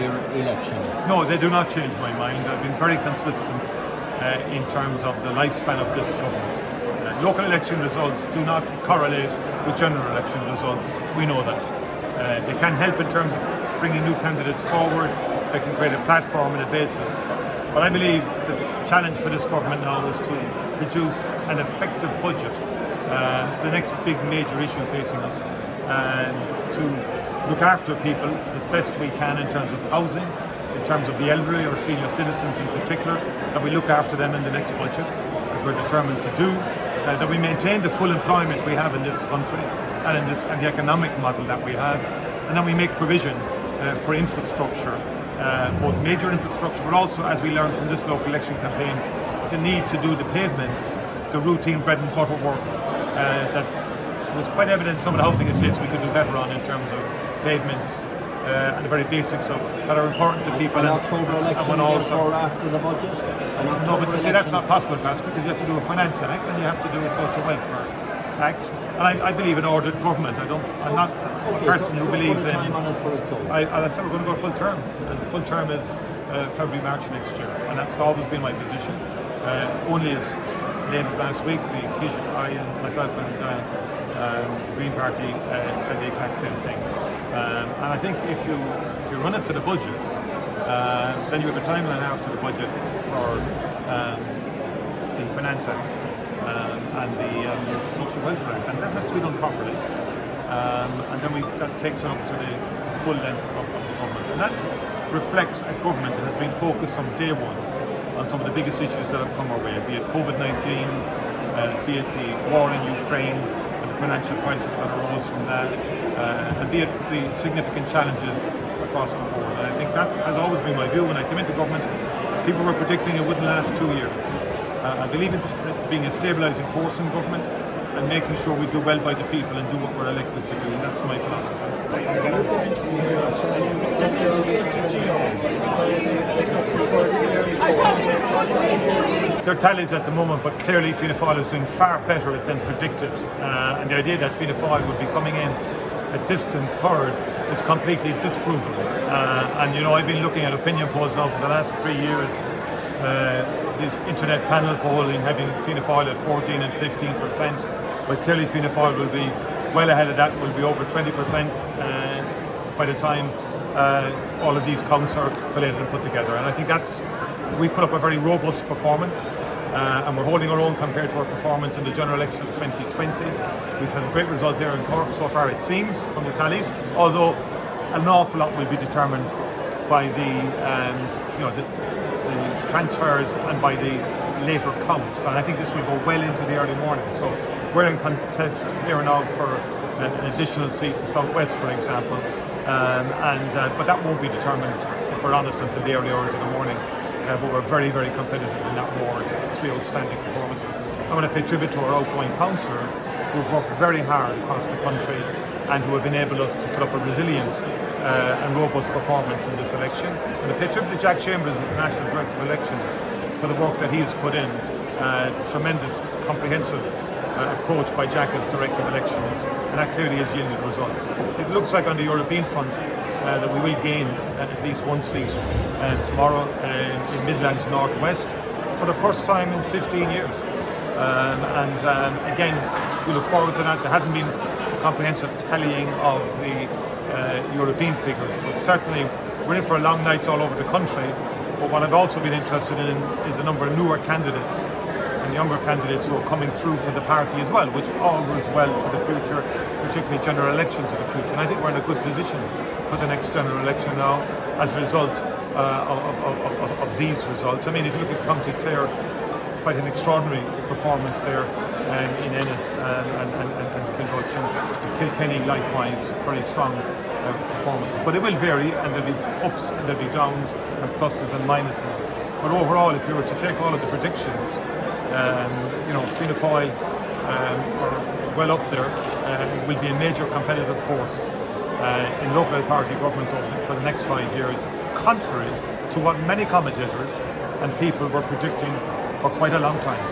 election? No, they do not change my mind. I've been very consistent in terms of the lifespan of this government. Local election results do not correlate with general election results. We know that. They can help in terms of bringing new candidates forward. They can create a platform and a basis. But I believe the challenge for this government now is to produce an effective budget. It's the next big major issue facing us. And to look after people as best we can in terms of housing, in terms of the elderly or senior citizens in particular, that we look after them in the next budget, as we're determined to do. That we maintain the full employment we have in this country and the economic model that we have, and then we make provision for infrastructure, both major infrastructure, but also, as we learned from this local election campaign, the need to do the pavements, the routine bread and butter work that was quite evident in some of the housing estates we could do better on in terms of pavements and the very basics of that are important to people. An October election before or after the budget? No, but you see, that's not possible, Pascal, because you have to do a Finance Act and you have to do a Social Welfare Act. And I believe in ordered government. I'm not a person who believes in. Time on it for us, I said we're going to go full term, and the full term is February, March next year, and that's always been my position. Only as late as last week, I and myself and the Green Party said the exact same thing. And I think if you run it to the budget, then you have a timeline after the budget for the Finance Act and the Social Welfare Act, and that has to be done properly. And then that takes it up to the full length of the government, and that reflects a government that has been focused from day one on some of the biggest issues that have come our way, be it COVID-19, be it the war in Ukraine, financial crisis that arose from that, and be it the significant challenges across the board. And I think that has always been my view. When I came into government, people were predicting it wouldn't last 2 years. I believe in being a stabilising force in government and making sure we do well by the people and do what we're elected to do. And that's my philosophy. They're tallies at the moment, but clearly Fianna Fáil is doing far better than predicted. And the idea that Fianna Fáil would be coming in a distant third is completely disproven. And you know, I've been looking at opinion polls now for the last 3 years. This internet panel polling having Fianna Fáil at 14 and 15%, but clearly Fianna Fáil will be well ahead of that, will be over 20% by the time all of these counts are collated and put together. And I think we put up a very robust performance, and we're holding our own compared to our performance in the general election of 2020. We've had a great result here in Cork so far, it seems, from the tallies, although an awful lot will be determined by the transfers and by the later counts, and I think this will go well into the early morning. So we're in contest here now for an additional seat in South West, for example, but that won't be determined, if we're honest, until the early hours of the morning. But we're very, very competitive in that ward. 3 outstanding performances. I want to pay tribute to our outgoing councillors who've worked very hard across the country and who have enabled us to put up a resilient and robust performance in this election. And I pay tribute to Jack Chambers as the National Director of Elections for the work that he's put in. Tremendous, comprehensive approach by Jack as Director of Elections, and that clearly has yielded results. It looks like on the European front that we will gain at least one seat tomorrow in Midlands North West for the first time in 15 years. Again, we look forward to that. There hasn't been a comprehensive tallying of the European figures, but certainly we're in for a long night all over the country. But what I've also been interested in is the number of newer candidates and younger candidates who are coming through for the party as well, which augurs well for the future, particularly general elections of the future. And I think we're in a good position for the next general election now as a result of these results. I mean, if you look at County Clare, quite an extraordinary performance there in Ennis and Kilgulch. Kilkenny likewise, very strong performances. But it will vary, and there'll be ups and there'll be downs and pluses and minuses. But overall, if you were to take all of the predictions, Fianna Fáil are well up there, will be a major competitive force in local authority government for the next 5 years, contrary to what many commentators and people were predicting for quite a long time.